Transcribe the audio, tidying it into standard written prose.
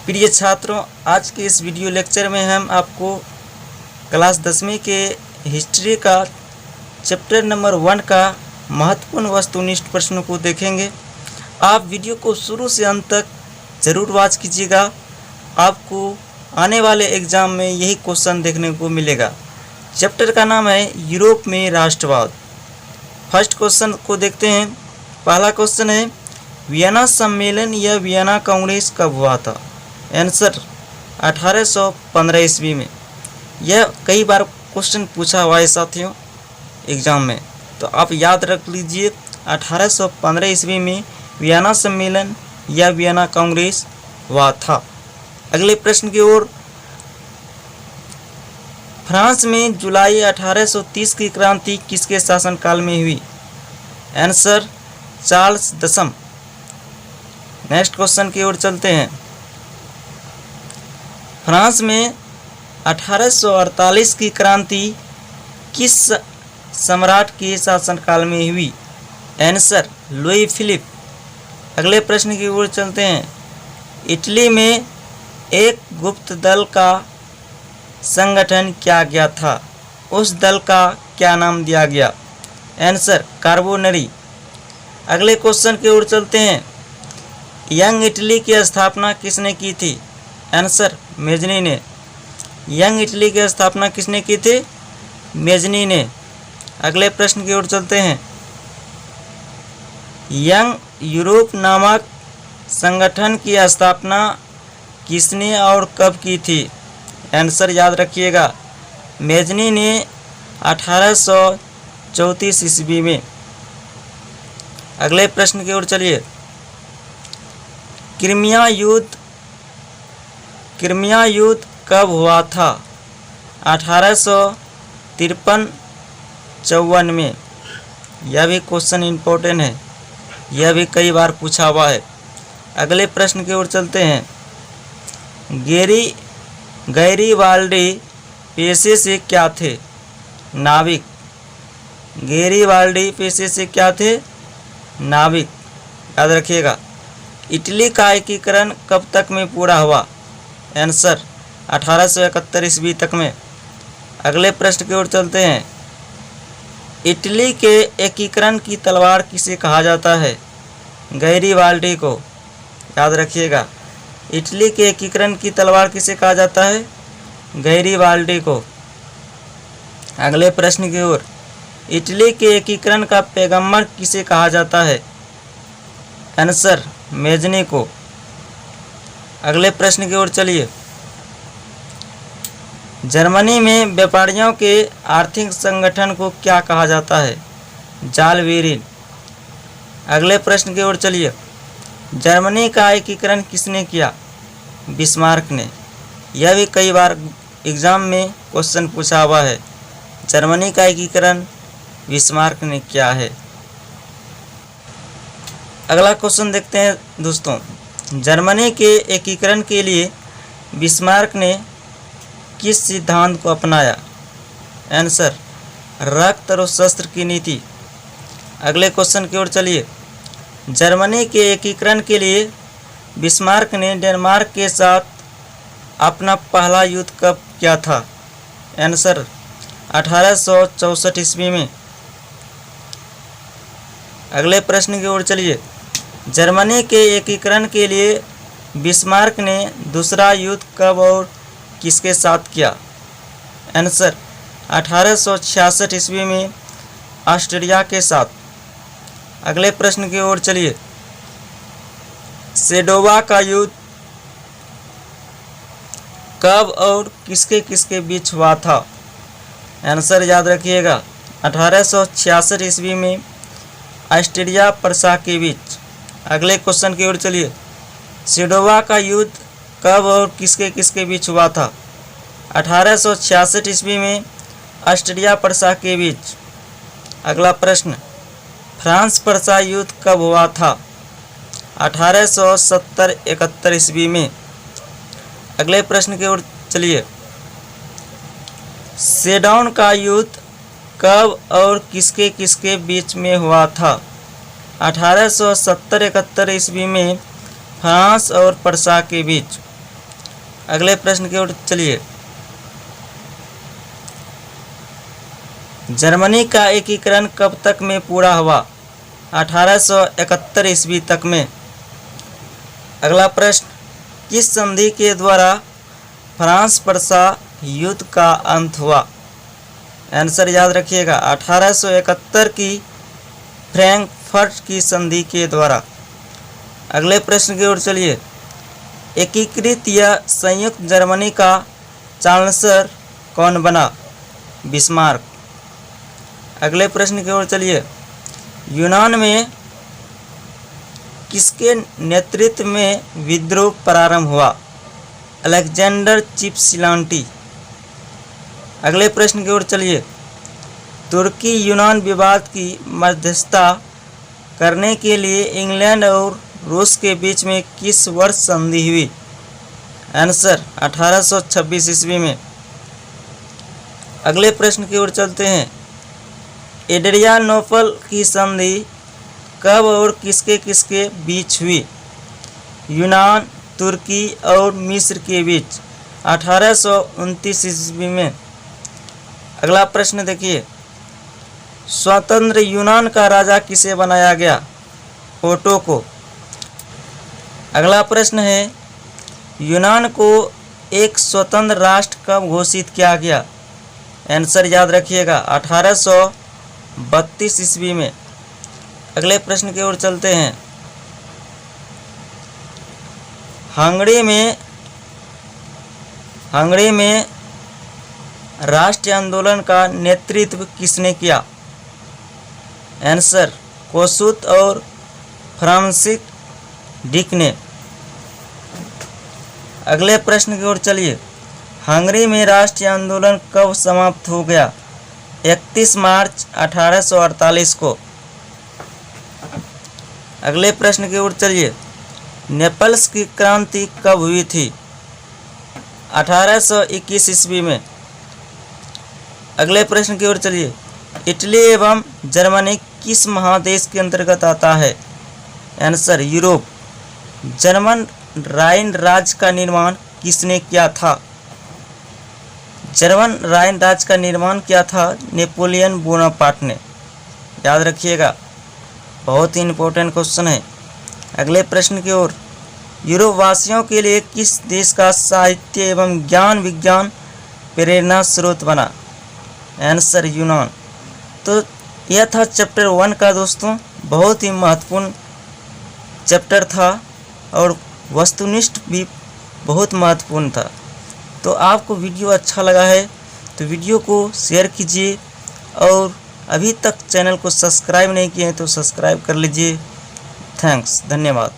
प्रिय छात्रों, आज के इस वीडियो लेक्चर में हम आपको क्लास 10वीं के हिस्ट्री का चैप्टर नंबर 1 का महत्वपूर्ण वस्तुनिष्ठ प्रश्नों को देखेंगे। आप वीडियो को शुरू से अंत तक ज़रूर वॉच कीजिएगा। आपको आने वाले एग्ज़ाम में यही क्वेश्चन देखने को मिलेगा। चैप्टर का नाम है यूरोप में राष्ट्रवाद। फर्स्ट क्वेश्चन को देखते हैं। पहला क्वेश्चन है, वियना सम्मेलन या वियना कांग्रेस कब हुआ था? आंसर 1815 ईस्वी में। यह कई बार क्वेश्चन पूछा हुआ है साथियों एग्ज़ाम में, तो आप याद रख लीजिए 1815 ईस्वी में वियना सम्मेलन या वियना कांग्रेस हुआ था। अगले प्रश्न की ओर, फ्रांस में जुलाई 1830 की क्रांति किसके शासनकाल में हुई? आंसर चार्ल्स दशम। नेक्स्ट क्वेश्चन की ओर चलते हैं। फ्रांस में 1848 की क्रांति किस सम्राट के शासनकाल में हुई? Answer Louis Philippe. अगले प्रश्न की ओर चलते हैं। इटली में एक गुप्त दल का संगठन किया गया था, उस दल का क्या नाम दिया गया? Answer Carbonari. अगले क्वेश्चन की ओर चलते हैं। यंग इटली की स्थापना किसने की थी? आंसर मेजनी ने। यंग इटली की स्थापना किसने की थी? मेजनी ने। अगले प्रश्न की ओर चलते हैं। यंग यूरोप नामक संगठन की स्थापना किसने और कब की थी? आंसर याद रखिएगा, मेजनी ने 1834 ईस्वी में। अगले प्रश्न की ओर चलिए। क्रीमिया युद्ध कब हुआ था? 1853-54 में। यह भी क्वेश्चन इम्पोर्टेंट है, यह भी कई बार पूछा हुआ है। अगले प्रश्न की ओर चलते हैं। गैरीबाल्डी पेशे से क्या थे? नाविक। गैरीबाल्डी पेशे से क्या थे? नाविक। याद रखिएगा। इटली का एकीकरण कब तक में पूरा हुआ? आंसर 1871 ईस्वी तक में। अगले प्रश्न की ओर चलते हैं। इटली के एकीकरण की तलवार किसे कहा जाता है? गैरीबाल्डी को। याद रखिएगा, इटली के एकीकरण की तलवार किसे कहा जाता है? गैरीबाल्डी को। अगले प्रश्न की ओर। इटली के एकीकरण का पैगंबर किसे कहा जाता है? आंसर मेजनी को। अगले प्रश्न की ओर चलिए। जर्मनी में व्यापारियों के आर्थिक संगठन को क्या कहा जाता है? जालवेरिन। अगले प्रश्न की ओर चलिए। जर्मनी का एकीकरण किसने किया? बिस्मार्क ने। यह भी कई बार एग्जाम में क्वेश्चन पूछा हुआ है। जर्मनी का एकीकरण बिस्मार्क ने किया है। अगला क्वेश्चन देखते हैं दोस्तों। जर्मनी के एकीकरण के लिए बिस्मार्क ने किस सिद्धांत को अपनाया? आंसर रक्त और शस्त्र की नीति। अगले क्वेश्चन की ओर चलिए। जर्मनी के एकीकरण के लिए बिस्मार्क ने डेनमार्क के साथ अपना पहला युद्ध कब किया था? आंसर 1864 ईस्वी में। अगले प्रश्न की ओर चलिए। जर्मनी के एकीकरण के लिए बिस्मार्क ने दूसरा युद्ध कब और किसके साथ किया? आंसर 1866 ईस्वी में ऑस्ट्रिया के साथ। अगले प्रश्न की ओर चलिए। सेडोवा का युद्ध कब और किसके किसके बीच हुआ था? आंसर याद रखिएगा, 1866 ईस्वी में ऑस्ट्रिया प्रशा के बीच। अगले क्वेश्चन की ओर चलिए। सेडोवा का युद्ध कब और किसके किसके बीच हुआ था? 1866 ईस्वी में ऑस्ट्रिया प्रशा के बीच। अगला प्रश्न। फ्रांस प्रशा युद्ध कब हुआ था? 1870-71 ईस्वी में। अगले प्रश्न की ओर चलिए। सेडौन का युद्ध कब और किसके किसके बीच में हुआ था? 1870-71 ईस्वी में फ्रांस और प्रशा के बीच। अगले प्रश्न की ओर चलिए। जर्मनी का एकीकरण कब तक में पूरा हुआ? 1871 ईस्वी तक में। अगला प्रश्न, किस संधि के द्वारा फ्रांस प्रसा युद्ध का अंत हुआ? आंसर याद रखिएगा, 1871 की फ्रैंकफर्ट की संधि के द्वारा। अगले प्रश्न की ओर चलिए। एकीकृत या संयुक्त जर्मनी का चांसलर कौन बना? बिस्मार्क। अगले प्रश्न की ओर चलिए। यूनान में किसके नेतृत्व में विद्रोह प्रारंभ हुआ? अलेक्जेंडर चिपसिलांटी। अगले प्रश्न की ओर चलिए। तुर्की यूनान विवाद की मध्यस्थता करने के लिए इंग्लैंड और रूस के बीच में किस वर्ष संधि हुई? आंसर 1826 ईस्वी में। अगले प्रश्न की ओर चलते हैं। एड्रियानोपल की संधि कब और किसके किसके बीच हुई? यूनान, तुर्की और मिस्र के बीच 1829 ईस्वी में। अगला प्रश्न देखिए। स्वतंत्र यूनान का राजा किसे बनाया गया? ओटो को। अगला प्रश्न है, यूनान को एक स्वतंत्र राष्ट्र कब घोषित किया गया? आंसर याद रखिएगा, 1832 ईस्वी में। अगले प्रश्न की ओर चलते हैं। हंगरी में राष्ट्रीय आंदोलन का नेतृत्व किसने किया? आंसर कोसुत और फ्रांसिस डिक ने। अगले प्रश्न की ओर चलिए। हंगरी में राष्ट्रीय आंदोलन कब समाप्त हो गया? 31 मार्च 1848 को। अगले प्रश्न की ओर चलिए। नेपल्स की क्रांति कब हुई थी? 1821 ईस्वी में। अगले प्रश्न की ओर चलिए। इटली एवं जर्मनी किस महादेश के अंतर्गत आता है? Answer Europe. जर्मन राइन राज्य का निर्माण किसने किया था? जर्मन राइन राज्य का निर्माण किया था नेपोलियन बोनापार्ट ने। याद रखिएगा, बहुत ही इंपॉर्टेंट क्वेश्चन है। अगले प्रश्न की ओर। यूरोप वासियों के लिए किस देश का साहित्य एवं ज्ञान विज्ञान प्रेरणा स्रोत बना? आंसर यूनान। तो यह था चैप्टर 1 का दोस्तों, बहुत ही महत्वपूर्ण चैप्टर था और वस्तुनिष्ठ भी बहुत महत्वपूर्ण था। तो आपको वीडियो अच्छा लगा है तो वीडियो को शेयर कीजिए और अभी तक चैनल को सब्सक्राइब नहीं किए हैं तो सब्सक्राइब कर लीजिए। थैंक्स, धन्यवाद।